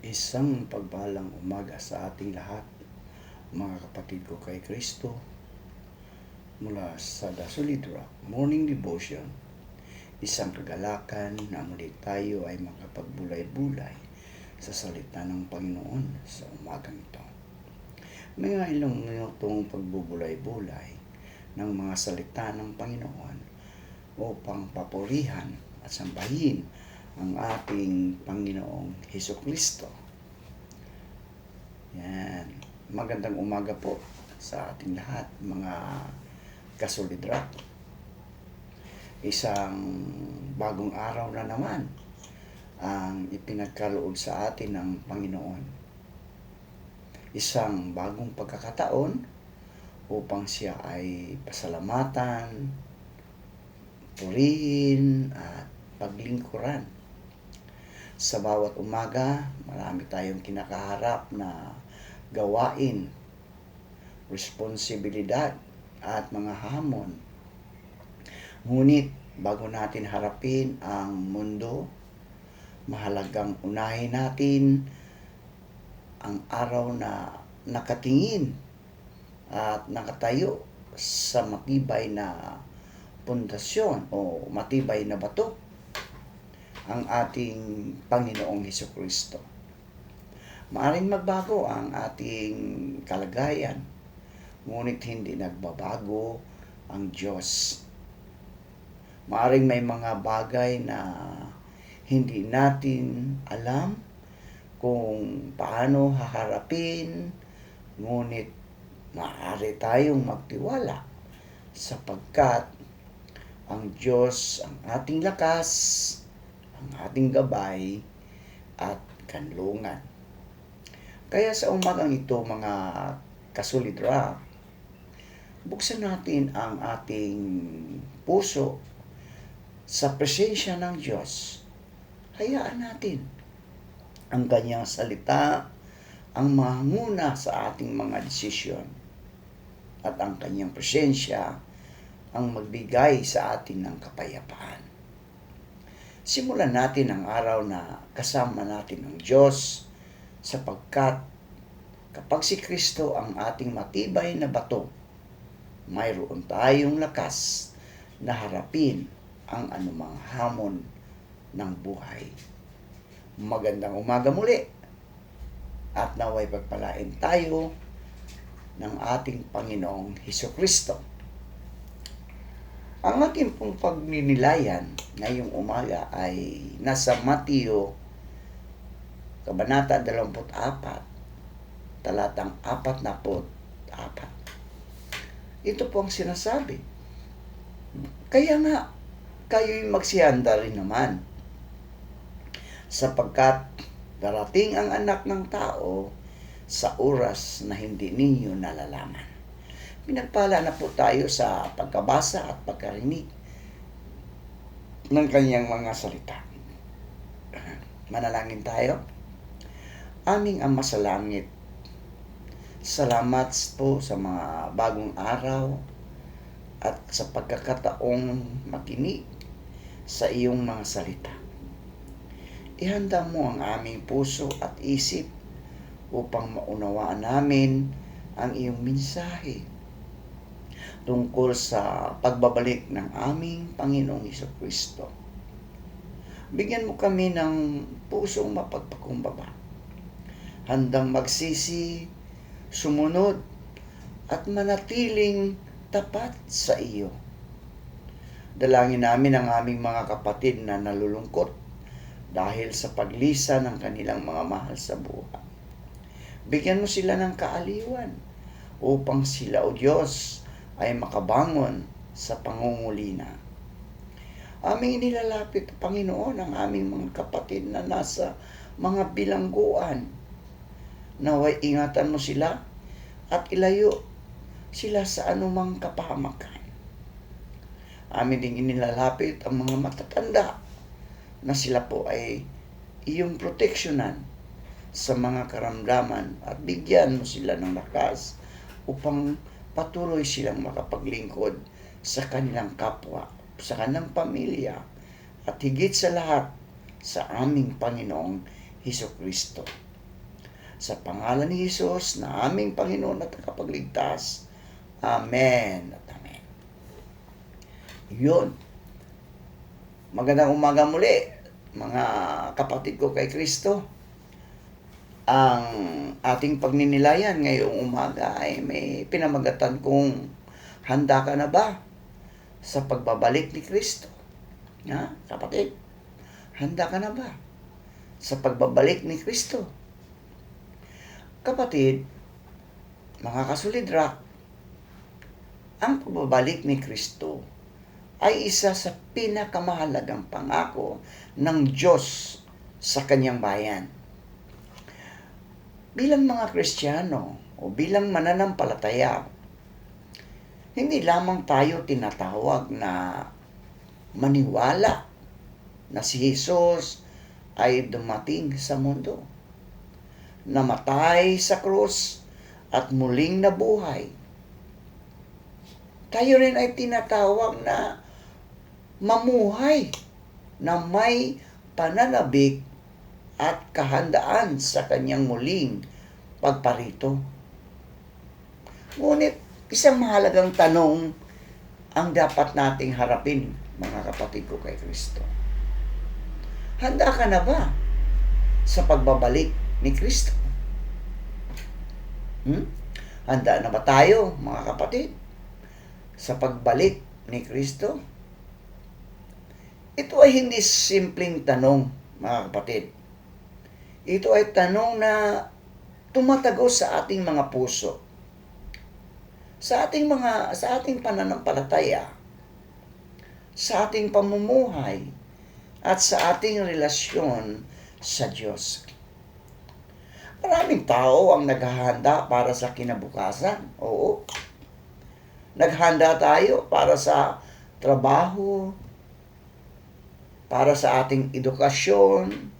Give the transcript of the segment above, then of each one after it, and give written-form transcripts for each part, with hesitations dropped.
Isang pagpalang umaga sa ating lahat, mga kapatid ko kay Kristo, mula sa The Solid Rock Morning Devotion. Isang kagalakan na muli tayo ay makapagbulay-bulay sa salita ng Panginoon sa umagang ito. May ilang minutong pagbubulay-bulay ng mga salita ng Panginoon upang papurihan at sambahin ang ating Panginoong Hesukristo. Yan. Magandang umaga po sa ating lahat, mga ka-Solid Rock. Isang bagong araw na naman ang ipinagkaloob sa atin ng Panginoon. Isang bagong pagkakataon upang siya ay pasalamatan, purihin at paglingkuran. Sa bawat umaga, marami tayong kinakaharap na gawain, responsibilidad at mga hamon. Ngunit bago natin harapin ang mundo, mahalagang unahin natin ang araw na nakatingin at nakatayo sa matibay na pundasyon o matibay na bato, ang ating Panginoong Hesukristo. Maaring magbago ang ating kalagayan, ngunit hindi nagbabago ang Diyos. Maaring may mga bagay na hindi natin alam kung paano haharapin, ngunit maaari tayong magtiwala sapagkat ang Diyos ang ating lakas, ang ating gabay at kanlungan. Kaya sa umagang ito, mga ka-Solid Rock, buksan natin ang ating puso sa presensya ng Diyos. Hayaan natin ang kanyang salita ang manguna sa ating mga desisyon at ang kanyang presensya ang magbigay sa atin ng kapayapaan. Simulan natin ang araw na kasama natin ang Diyos sapagkat kapag si Kristo ang ating matibay na bato, mayroon tayong lakas na harapin ang anumang hamon ng buhay. Magandang umaga muli at naway pagpalain tayo ng ating Panginoong Hesukristo. Ang ating pong pagninilayan ngayong umaga ay nasa Mateo, Kabanata 24, talatang 44. Ito po ang sinasabi. Kaya nga, kayo'y magsihanda rin naman, sapagkat darating ang Anak ng Tao sa oras na hindi ninyo nalalaman. Pinagpala na po tayo sa pagkabasa at pagkarinig ng kanyang mga salita. Manalangin tayo. Aming Ama sa langit, salamat po sa mga bagong araw at sa pagkakataong makinig sa iyong mga salita. Ihanda mo ang aming puso at isip upang maunawaan namin ang iyong mensahe tungkol sa pagbabalik ng aming Panginoong Hesukristo. Bigyan mo kami ng pusong mapagpakumbaba, handang magsisi, sumunod, at manatiling tapat sa iyo. Dalangin namin ang aming mga kapatid na nalulungkot dahil sa paglisan ng kanilang mga mahal sa buhay. Bigyan mo sila ng kaaliwan upang sila, O Diyos, ay makabangon sa pangungulina. Aming inilalapit, Panginoon, ang aming mga kapatid na nasa mga bilangguan. Naway ingatan mo sila at ilayo sila sa anumang kapahamakan. Amin ding inilalapit ang mga matatanda na sila po ay iyong proteksyonan sa mga karamdaman at bigyan mo sila ng lakas upang patuloy silang makapaglingkod sa kanilang kapwa, sa kanilang pamilya, at higit sa lahat sa aming Panginoong Hesukristo. Sa pangalan ni Jesus na aming Panginoon at Tagapagligtas. Amen at amen. Yun. Magandang umaga muli, mga kapatid ko kay Kristo. Ang ating pagninilayan ngayong umaga ay may pinamagatan kung handa ka na ba sa pagbabalik ni Kristo? Ha, kapatid? Handa ka na ba sa pagbabalik ni Kristo? Kapatid, mga kasulidrak, ang pagbabalik ni Kristo ay isa sa pinakamahalagang pangako ng Diyos sa kanyang bayan. Bilang mga Kristiyano o bilang mananampalataya, hindi lamang tayo tinatawag na maniwala na si Jesus ay dumating sa mundo, namatay sa krus at muling nabuhay. Tayo rin ay tinatawag na mamuhay na may pananabik at kahandaan sa kanyang muling pagparito. Ngunit isang mahalagang tanong ang dapat nating harapin, mga kapatid ko kay Kristo. Handa ka na ba sa pagbabalik ni Kristo? Handa na ba tayo, mga kapatid, sa pagbalik ni Kristo? Ito ay hindi simpleng tanong, mga kapatid. Ito ay tanong na tumatagos sa ating mga puso. Sa ating pananampalataya, sa ating pamumuhay, at sa ating relasyon sa Diyos. Maraming tao ang naghahanda para sa kinabukasan. Oo. Naghanda tayo para sa trabaho, para sa ating edukasyon,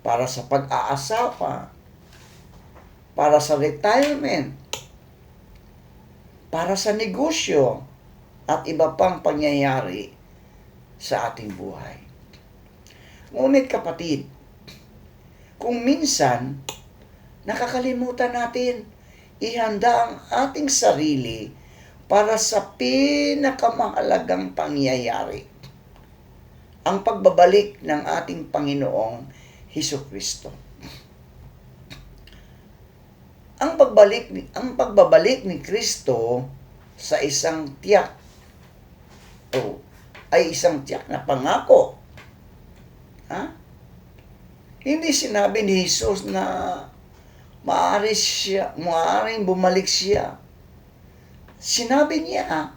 para sa pag-aasawa, para sa retirement, para sa negosyo, at iba pang pangyayari sa ating buhay. Ngunit kapatid, kung minsan nakakalimutan natin ihanda ang ating sarili para sa pinakamahalagang pangyayari, ang pagbabalik ng ating Panginoong Hesukristo. Ang pagbabalik ni Kristo sa isang tiyak ay isang tiyak na pangako. Hindi sinabi ni Jesus na maaaring bumalik siya. Sinabi niya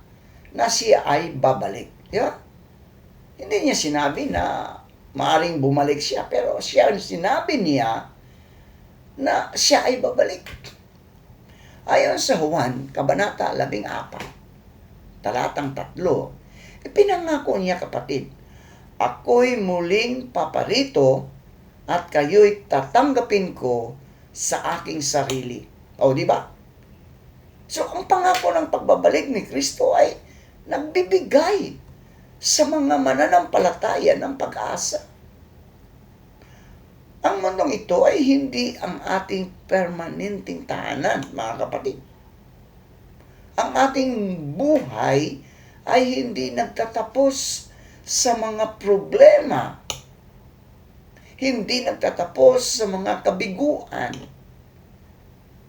na siya ay babalik. Diba? Hindi niya sinabi na maaaring bumalik siya, pero sinabi niya na siya ay babalik. Ayon sa Juan, Kabanata 14, talatang 3, ipinangako niya, kapatid, ako'y muling paparito at kayo'y tatanggapin ko sa aking sarili. Di ba? So, ang pangako ng pagbabalik ni Kristo ay nagbibigay sa mga mananampalataya ng pag-asa. Ang mundong ito ay hindi ang ating permanenteng tahanan, mga kapatid. Ang ating buhay ay hindi nagtatapos sa mga problema. Hindi nagtatapos sa mga kabiguan,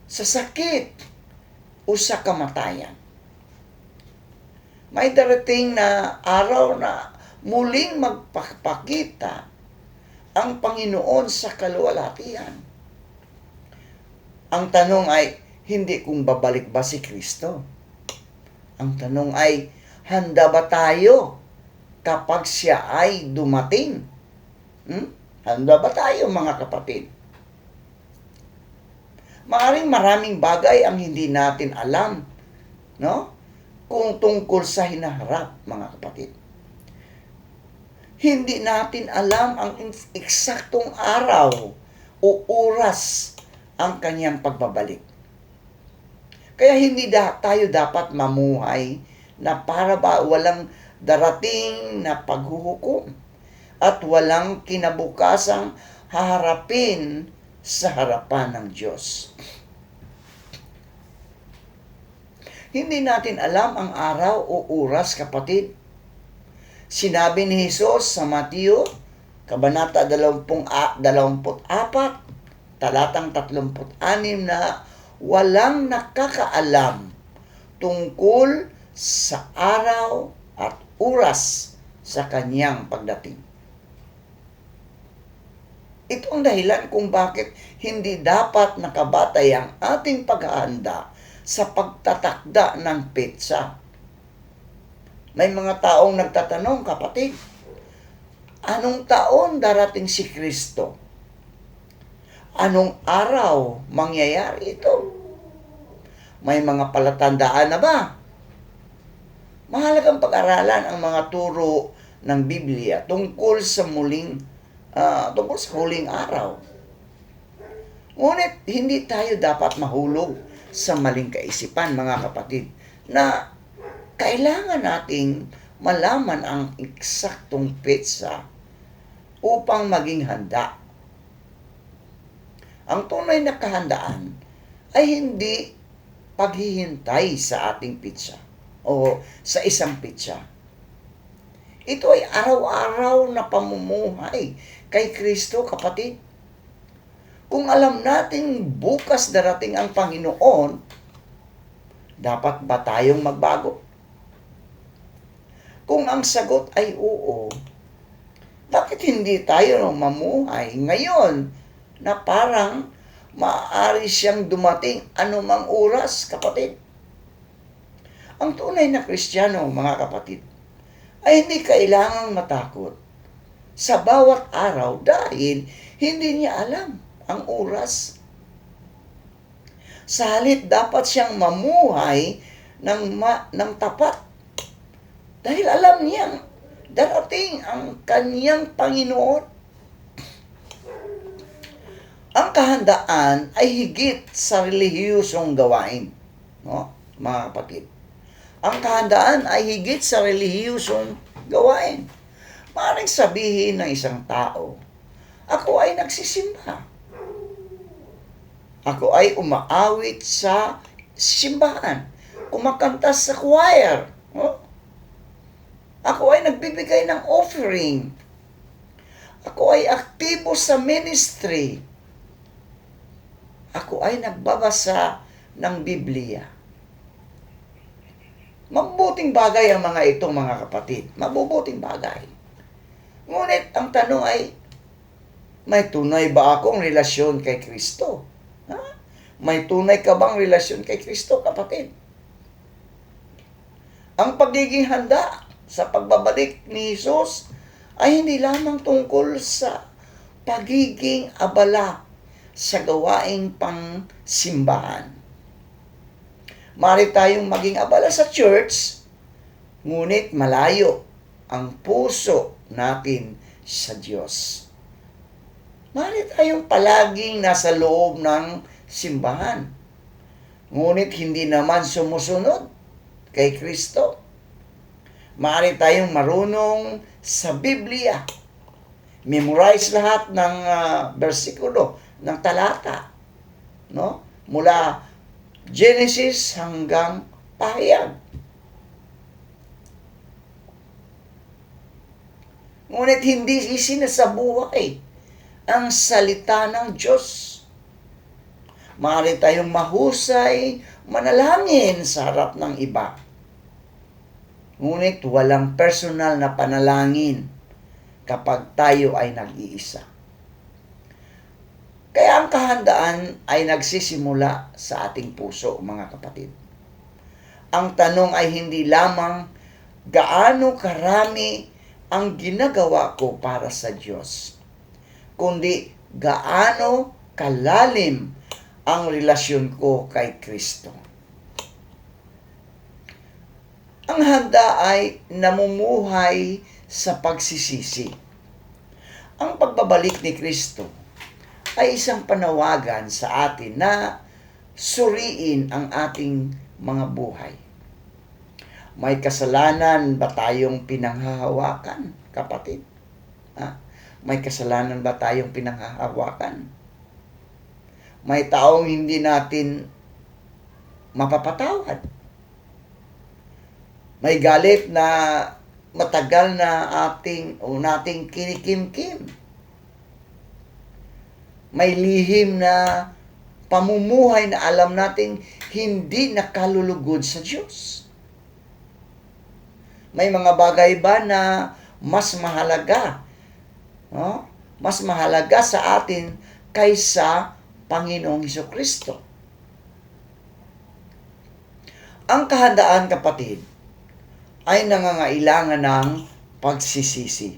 sa sakit, o sa kamatayan. May darating na araw na muling magpakita ang Panginoon sa kaluwalhatian. Ang tanong ay, hindi kung babalik ba si Kristo. Ang tanong ay, handa ba tayo kapag siya ay dumating? Handa ba tayo, mga kapatid? Maaring maraming bagay ang hindi natin alam, no? Kung tungkol sa hinaharap, mga kapatid. Hindi natin alam ang eksaktong araw o oras ang kanyang pagbabalik. Kaya hindi tayo dapat mamuhay na para ba walang darating na paghuhukom at walang kinabukasang haharapin sa harapan ng Diyos. Hindi natin alam ang araw o oras, kapatid. Sinabi ni Jesus sa Mateo, Kabanata 24, talatang 36 na walang nakakaalam tungkol sa araw at oras sa kanyang pagdating. Ito ang dahilan kung bakit hindi dapat nakabatay ang ating paghahanda sa pagtatakda ng petsa. May mga taong nagtatanong, kapatid, anong taon darating si Kristo? Anong araw mangyayari ito? May mga palatandaan na ba? Mahalagang pag-aralan ang mga turo ng Biblia tungkol sa huling araw. Ngunit hindi tayo dapat mahulog sa maling kaisipan, mga kapatid, na kailangan nating malaman ang eksaktong petsa upang maging handa. Ang tunay na kahandaan ay hindi paghihintay sa ating petsa o sa isang petsa. Ito ay araw-araw na pamumuhay kay Kristo, kapatid. Kung alam natin bukas darating ang Panginoon, dapat ba tayong magbago? Kung ang sagot ay oo, bakit hindi tayo mamuhay ngayon na parang maaari siyang dumating anumang oras, kapatid? Ang tunay na Kristiyano, mga kapatid, ay hindi kailangang matakot sa bawat araw dahil hindi niya alam ang oras. Sa halip, dapat siyang mamuhay ng tapat dahil alam niyang darating ang kanyang Panginoon. Ang kahandaan ay higit sa relihiyosong gawain. No, mga kapatid. Ang kahandaan ay higit sa relihiyosong gawain. Maaaring sabihin ng isang tao, ako ay nagsisimba. Ako ay umaawit sa simbahan. Kumakanta sa choir. No? Ako ay nagbibigay ng offering. Ako ay aktibo sa ministry. Ako ay nagbabasa ng Biblia. Mabubuting bagay ang mga ito, mga kapatid. Mabubuting bagay. Ngunit ang tanong ay, may tunay ba akong relasyon kay Kristo? Ha? May tunay ka bang relasyon kay Kristo, kapatid? Ang pagiging handa sa pagbabalik ni Jesus ay hindi lamang tungkol sa pagiging abala sa gawaing pang-simbahan. Maaari tayong maging abala sa church, ngunit malayo ang puso natin sa Diyos. Maaari tayong palaging nasa loob ng simbahan, ngunit hindi naman sumusunod kay Kristo. Maaari tayong marunong sa Biblia, memorize lahat ng bersikulo, ng talata, no? Mula Genesis hanggang Pahayag. Ngunit hindi isinasabuhay ang salita ng Diyos. Maaari tayong mahusay, manalangin sa harap ng iba. Ngunit walang personal na panalangin kapag tayo ay nag-iisa. Kaya ang kahandaan ay nagsisimula sa ating puso, mga kapatid. Ang tanong ay hindi lamang gaano karami ang ginagawa ko para sa Diyos, kundi gaano kalalim ang relasyon ko kay Kristo. Ang handa ay namumuhay sa pagsisisi. Ang pagbabalik ni Kristo ay isang panawagan sa atin na suriin ang ating mga buhay. May kasalanan ba tayong pinanghahawakan, kapatid? Ha? May kasalanan ba tayong pinanghahawakan? May taong hindi natin mapapatawad. May galit na matagal na nating kinikimkim. May lihim na pamumuhay na alam nating hindi nakalulugod sa Diyos. May mga bagay ba na mas mahalaga, no? Mas mahalaga sa atin kaysa Panginoong Hesukristo. Ang kahandaan, kapatid, ay nangangailangan ng pagsisisi.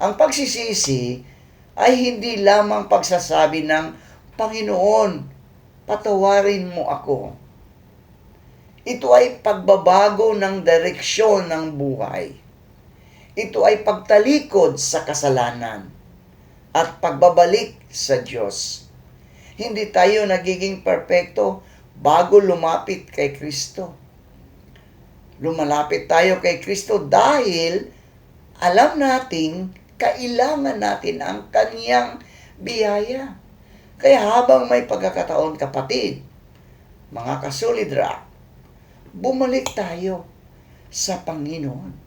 Ang pagsisisi ay hindi lamang pagsasabi ng, Panginoon, patawarin mo ako. Ito ay pagbabago ng direksyon ng buhay. Ito ay pagtalikod sa kasalanan at pagbabalik sa Diyos. Hindi tayo nagiging perpekto bago lumapit kay Kristo. Lumalapit tayo kay Kristo dahil alam nating kailangan natin ang Kaniyang biyaya. Kaya habang may pagkakataon, kapatid, mga kasolidra, bumalik tayo sa Panginoon.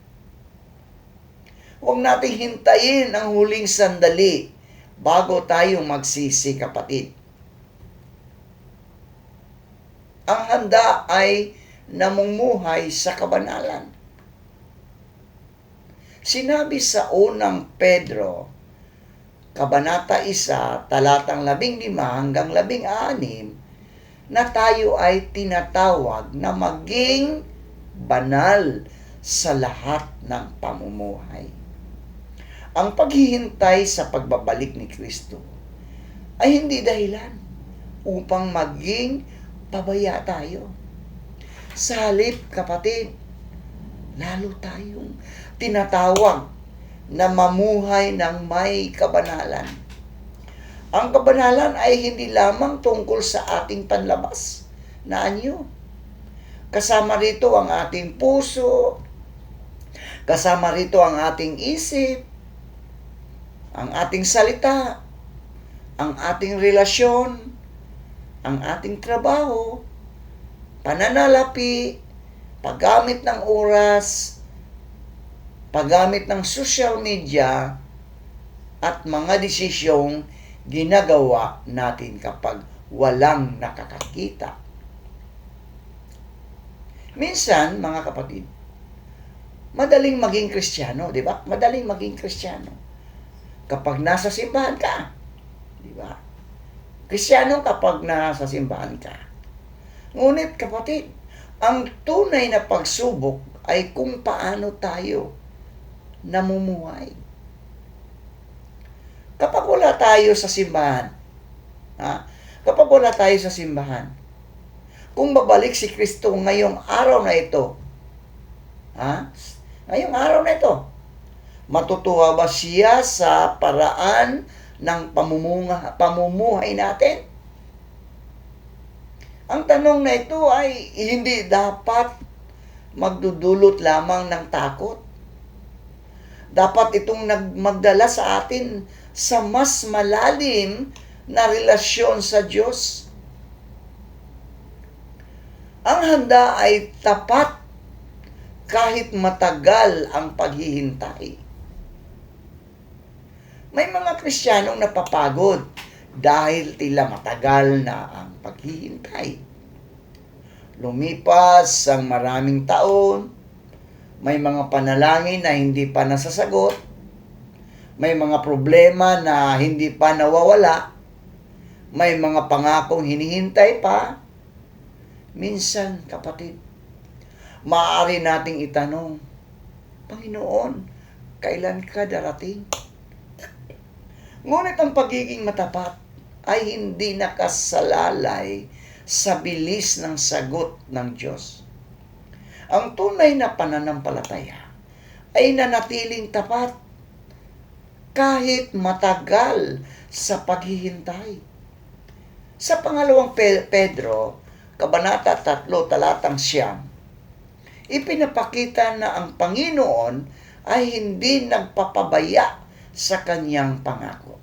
Huwag nating hintayin ang huling sandali bago tayo magsisi, kapatid. Ang handa ay namumuhay sa kabanalan. Sinabi sa unang Pedro, Kabanata 1, talatang 15 hanggang 16, na tayo ay tinatawag na maging banal sa lahat ng pamumuhay. Ang paghihintay sa pagbabalik ni Kristo ay hindi dahilan upang maging pabaya tayo. Sa halip, kapatid, lalo tayong tinatawag na mamuhay ng may kabanalan. Ang kabanalan ay hindi lamang tungkol sa ating panlabas na anyo. Kasama rito ang ating puso, kasama rito ang ating isip, ang ating salita, ang ating relasyon, ang ating trabaho, pananalapi, paggamit ng oras, paggamit ng social media, at mga desisyong ginagawa natin kapag walang nakakakita. Minsan, mga kapatid, madaling maging Kristiyano, di ba? Madaling maging Kristiyano kapag nasa simbahan ka, di ba? Kristiyano kapag nasa simbahan ka. Ngunit, kapatid, ang tunay na pagsubok ay kung paano tayo namumuhay. Kapag wala tayo sa simbahan, kapag wala tayo sa simbahan, kung babalik si Kristo ngayong araw na ito, ngayong araw na ito, matutuwa ba siya sa paraan ng pamumuhay natin? Ang tanong na ito ay hindi dapat magdudulot lamang ng takot. Dapat itong magdala sa atin sa mas malalim na relasyon sa Diyos. Ang handa ay tapat kahit matagal ang paghihintay. May mga Kristiyanong napapagod dahil tila matagal na ang paghihintay. Lumipas ang maraming taon, may mga panalangin na hindi pa nasasagot, may mga problema na hindi pa nawawala, may mga pangakong hinihintay pa. Minsan, kapatid, maaari nating itanong, Panginoon, kailan ka darating? Ngunit ang pagiging matapat ay hindi nakasalalay sa bilis ng sagot ng Diyos. Ang tunay na pananampalataya ay nanatiling tapat kahit matagal sa paghihintay. Sa pangalawang Pedro, Kabanata 3, talatang 9, ipinapakita na ang Panginoon ay hindi nagpapabaya sa kanyang pangako.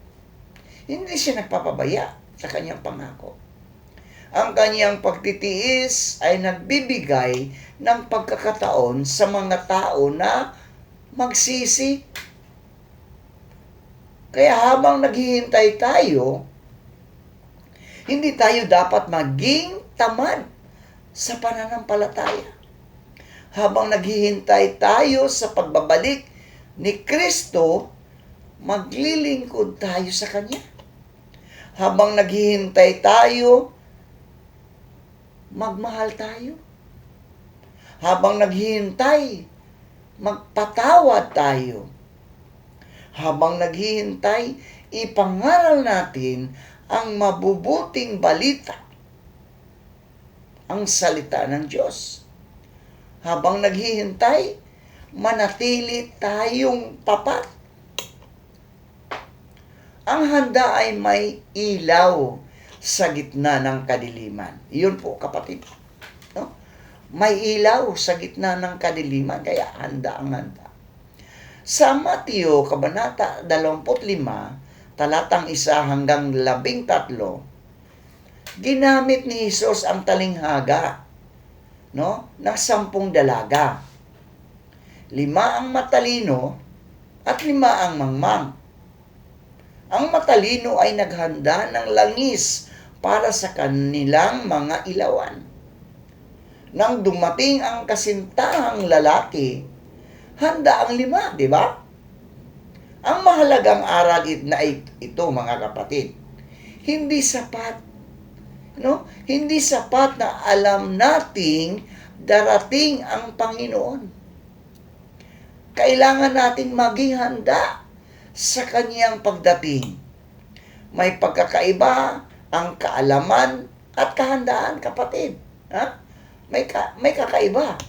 Hindi siya nagpapabaya sa kanyang pangako. Ang kanyang pagtitiis ay nagbibigay ng pagkakataon sa mga tao na magsisi. Kaya habang naghihintay tayo, hindi tayo dapat maging tamad sa pananampalataya. Habang naghihintay tayo sa pagbabalik ni Kristo, maglilingkod tayo sa Kanya. Habang naghihintay tayo, magmahal tayo. Habang naghihintay, magpatawad tayo. Habang naghihintay, ipangaral natin ang mabubuting balita, ang salita ng Diyos. Habang naghihintay, manatili tayong tapat. Ang handa ay may ilaw sa gitna ng kadiliman. Iyon po, kapatid. No? May ilaw sa gitna ng kadiliman, kaya handa ang handa. Sa Mateo, Kabanata 25, talatang 1 hanggang 13, ginamit ni Jesus ang talinghaga, no, ng 10 dalaga. 5 ang matalino at 5 ang mangmang. Ang matalino ay naghanda ng langis para sa kanilang mga ilawan. Nang dumating ang kasintahang lalaki, handa ang 5, di ba? Ang mahalagang aral na ito, mga kapatid, hindi sapat. No? Hindi sapat na alam nating darating ang Panginoon. Kailangan nating maging handa sa Kanyang pagdating. May pagkakaiba ang kaalaman at kahandaan, kapatid. Ha? May kakaiba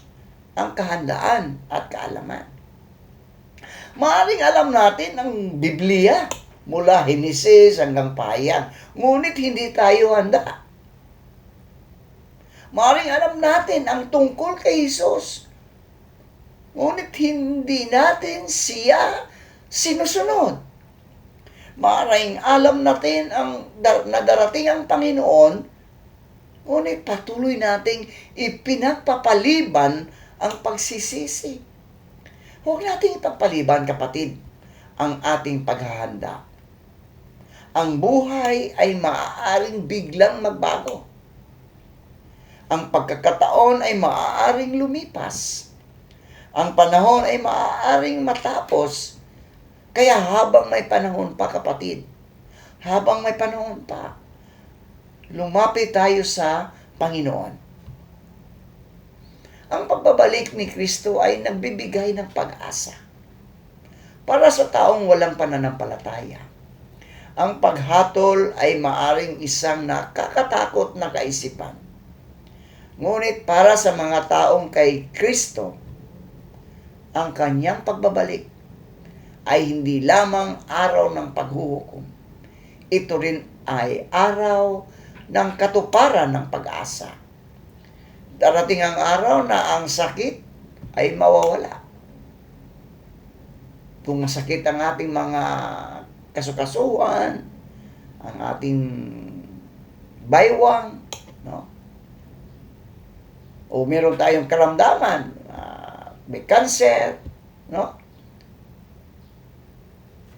ang kahandaan at kaalaman. Maaaring alam natin ang Biblia mula Henesis hanggang Pahayag, ngunit hindi tayo handa. Maaaring alam natin ang tungkol kay Jesus, ngunit hindi natin siya sinusunod. Maaaring alam natin na darating ang Panginoon, ngunit patuloy nating ipinagpapaliban ang pagsisisi. Huwag nating ipagpaliban, kapatid, ang ating paghahanda. Ang buhay ay maaaring biglang magbago. Ang pagkakataon ay maaaring lumipas. Ang panahon ay maaaring matapos. Kaya habang may panahon pa, kapatid, habang may panahon pa, lumapit tayo sa Panginoon. Ang pagbabalik ni Kristo ay nagbibigay ng pag-asa para sa taong walang pananampalataya. Ang paghatol ay maaring isang nakakatakot na kaisipan. Ngunit para sa mga taong kay Kristo, ang kanyang pagbabalik ay hindi lamang araw ng paghuhukom. Ito rin ay araw ng katuparan ng pag-asa. Darating ang araw na ang sakit ay mawawala. Kung masakit ang ating mga kasukasuhan, ang ating baywang, no? O meron tayong karamdaman, may cancer, no?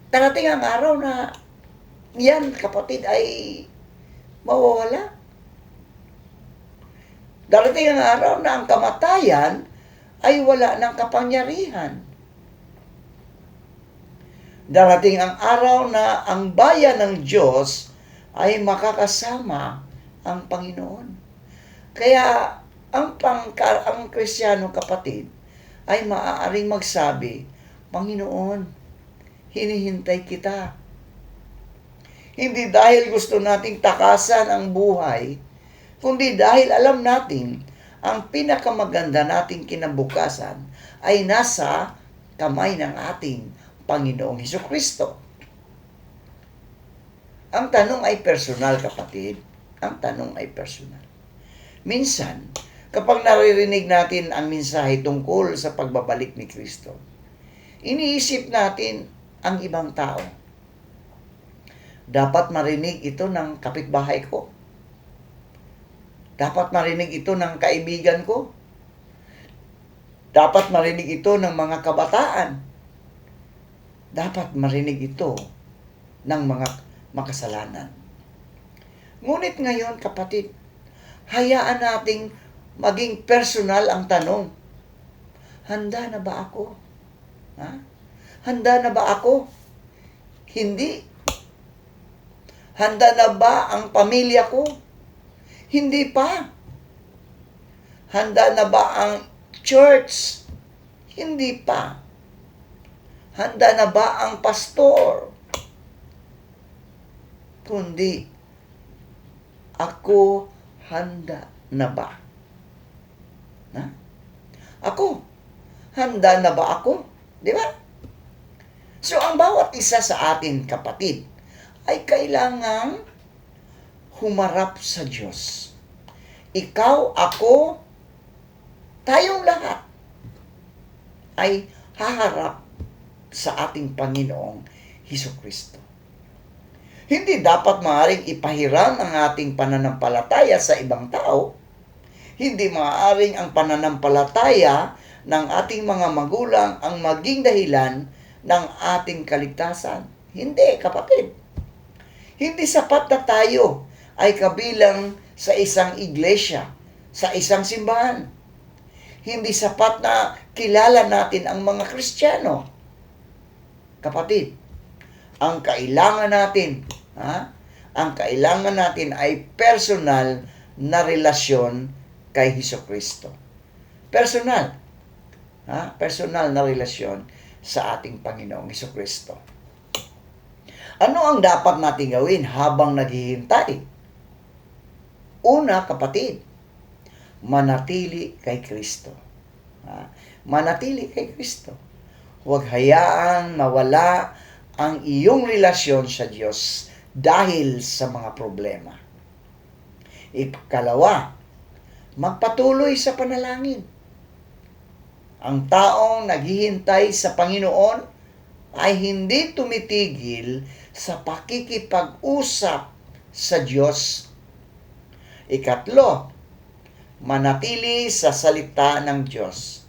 Darating ang araw na yan, kapatid, ay mawawala. Darating ang araw na ang kamatayan ay wala ng kapangyarihan. Darating ang araw na ang bayan ng Diyos ay makakasama ang Panginoon. Kaya ang Kristiyano, kapatid, ay maaaring magsabi, Panginoon, hinihintay kita. Hindi dahil gusto nating takasan ang buhay, kundi dahil alam natin ang pinakamaganda nating kinabukasan ay nasa kamay ng ating Panginoong Hesukristo. Ang tanong ay personal, kapatid. Ang tanong ay personal. Minsan, kapag naririnig natin ang mensahe tungkol sa pagbabalik ni Kristo, iniisip natin ang ibang tao. Dapat marinig ito ng kapitbahay ko. Dapat marinig ito ng kaibigan ko. Dapat marinig ito ng mga kabataan. Dapat marinig ito ng mga makasalanan. Ngunit ngayon, kapatid, hayaan nating maging personal ang tanong. Handa na ba ako? Ha? Handa na ba ako? Hindi. Handa na ba ang pamilya ko? Hindi pa. Handa na ba ang church? Hindi pa. Handa na ba ang pastor? Kundi, ako handa na ba? Ha? Ako, handa na ba ako? Di ba? So, ang bawat isa sa atin, kapatid, ay kailangang humarap sa Diyos. Ikaw, ako, tayong lahat ay haharap sa ating Panginoong Hesukristo. Hindi dapat maaaring ipahiram ang ating pananampalataya sa ibang tao. Hindi maaaring ang pananampalataya ng ating mga magulang ang maging dahilan ng ating kaligtasan. Hindi, kapatid. Hindi sapat na tayo ay kabilang sa isang iglesia, sa isang simbahan. Hindi sapat na kilala natin ang mga Kristiyano. Kapatid, ang kailangan natin, ang kailangan natin ay personal na relasyon kay Hesukristo. Personal. Personal na relasyon sa ating Panginoong Hesukristo. Ano ang dapat natin gawin habang naghihintay? Una, kapatid, manatili kay Kristo. Manatili kay Kristo. Huwag hayaang mawala ang iyong relasyon sa Diyos dahil sa mga problema. Ikalawa, magpatuloy sa panalangin. Ang taong naghihintay sa Panginoon ay hindi tumitigil sa pakikipag-usap sa Diyos. Ikatlo, manatili sa salita ng Diyos.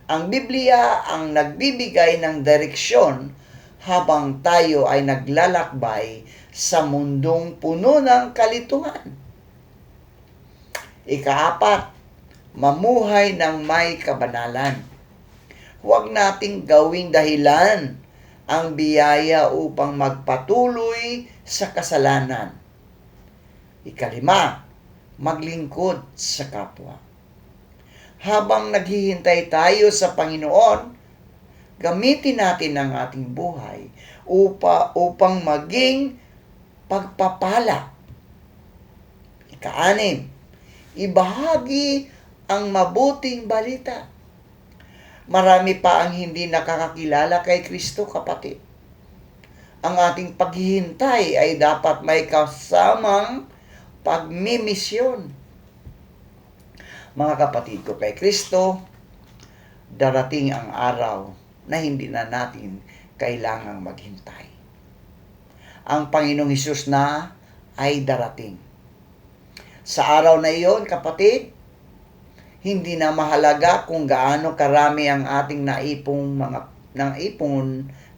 Ang Biblia ang nagbibigay ng direksyon habang tayo ay naglalakbay sa mundong puno ng kalituhan. Ikaapat, mamuhay ng may kabanalan. Huwag nating gawing dahilan ang biyaya upang magpatuloy sa kasalanan. Ikalima, maglingkod sa kapwa. Habang naghihintay tayo sa Panginoon, gamitin natin ang ating buhay upang maging pagpapala. Ika-anim, ibahagi ang mabuting balita. Marami pa ang hindi nakakakilala kay Kristo, kapatid. Ang ating paghihintay ay dapat may kasamang pagmimisyon. Mga kapatid ko kay Kristo, darating ang araw na hindi na natin kailangang maghintay. Ang Panginoong Hesus na ay darating. Sa araw na iyon, kapatid, hindi na mahalaga kung gaano karami ang ating naipon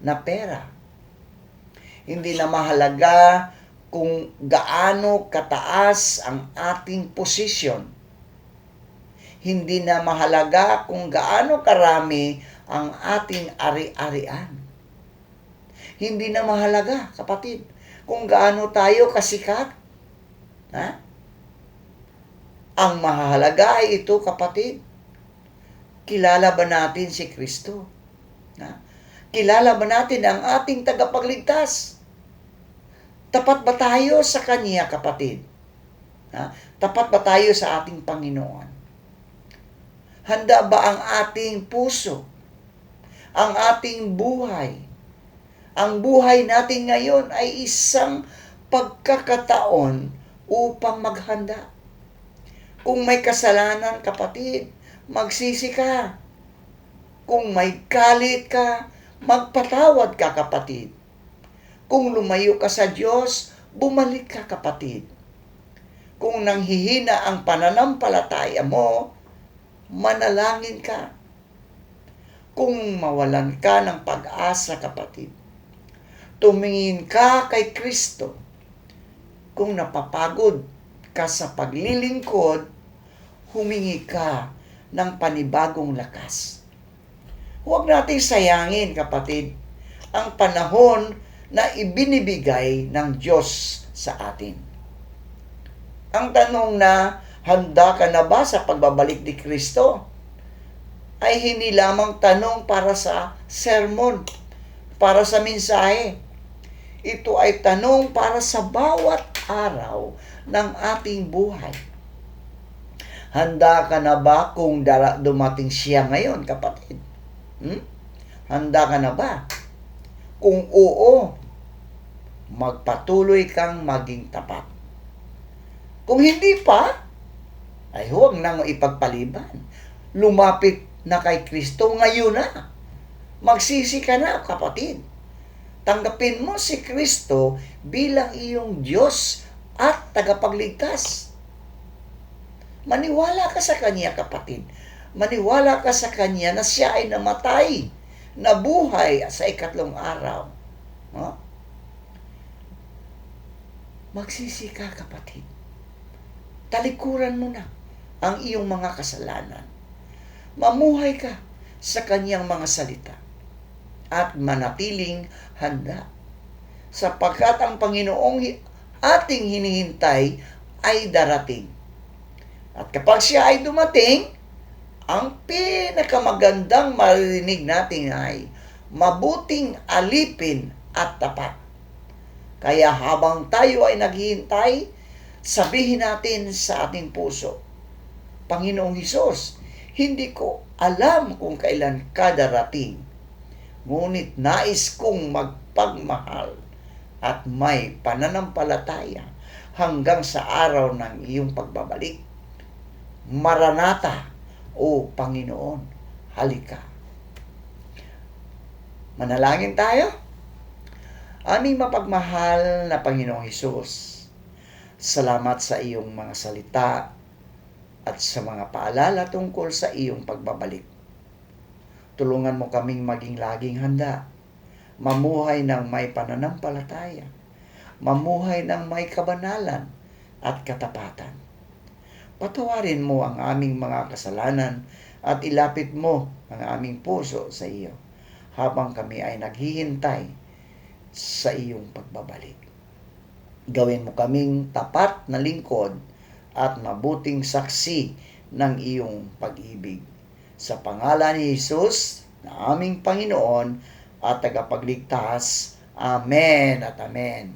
na pera. Hindi na mahalaga kung gaano kataas ang ating posisyon. Hindi na mahalaga kung gaano karami ang ating ari-arian. Hindi na mahalaga, kapatid, kung gaano tayo kasikat. Ang mahalaga ay ito, kapatid. Kilala ba natin si Kristo? Kilala ba natin ang ating tagapagligtas? Tapat ba tayo sa Kanya, kapatid? Tapat ba tayo sa ating Panginoon? Handa ba ang ating puso? Ang ating buhay? Ang buhay natin ngayon ay isang pagkakataon upang maghanda. Kung may kasalanan, kapatid, magsisi ka. Kung may galit ka, magpatawad ka, kapatid. Kung lumayo ka sa Diyos, bumalik ka, kapatid. Kung nanghihina ang pananampalataya mo, manalangin ka. Kung mawalan ka ng pag-asa, kapatid, tumingin ka kay Kristo. Kung napapagod ka sa paglilingkod, humingi ka ng panibagong lakas. Huwag nating sayangin, kapatid, ang panahon na ibinibigay ng Diyos sa atin. Ang tanong na, handa ka na ba sa pagbabalik ni Kristo? Ay hindi lamang tanong para sa sermon, para sa mensahe. Ito ay tanong para sa bawat araw ng ating buhay. Handa ka na ba kung dumating siya ngayon, kapatid? Handa ka na ba? Kung oo, magpatuloy kang maging tapat. Kung hindi pa, ay huwag nang ipagpaliban. Lumapit na kay Kristo ngayon na. Magsisi ka na, kapatid. Tanggapin mo si Kristo bilang iyong Diyos at tagapagligtas. Maniwala ka sa Kanya, kapatid. Maniwala ka sa Kanya na siya ay namatay, nabuhay sa ikatlong araw. Magsisi ka, kapatid. Talikuran mo na ang iyong mga kasalanan. Mamuhay ka sa Kanyang mga salita at manatiling handa. Sapagkat ang Panginoong ating hinihintay ay darating. At kapag siya ay dumating, ang pinakamagandang maririnig natin ay mabuting alipin at tapat. Kaya habang tayo ay naghihintay, sabihin natin sa ating puso, Panginoong Hesus, hindi ko alam kung kailan ka darating, ngunit nais kong magpagmahal at may pananampalataya hanggang sa araw ng iyong pagbabalik. Maranatha, o Panginoon, halika. Manalangin tayo. Aming mapagmahal na Panginoong Hesus, salamat sa iyong mga salita at sa mga paalala tungkol sa iyong pagbabalik. Tulungan mo kaming maging laging handa, mamuhay ng may pananampalataya, mamuhay ng may kabanalan at katapatan. Patawarin mo ang aming mga kasalanan at ilapit mo ang aming puso sa iyo habang kami ay naghihintay sa iyong pagbabalik. Gawin mo kaming tapat na lingkod at mabuting saksi ng iyong pag-ibig. Sa pangalan ni Jesus na aming Panginoon at tagapagligtas. Amen at amen.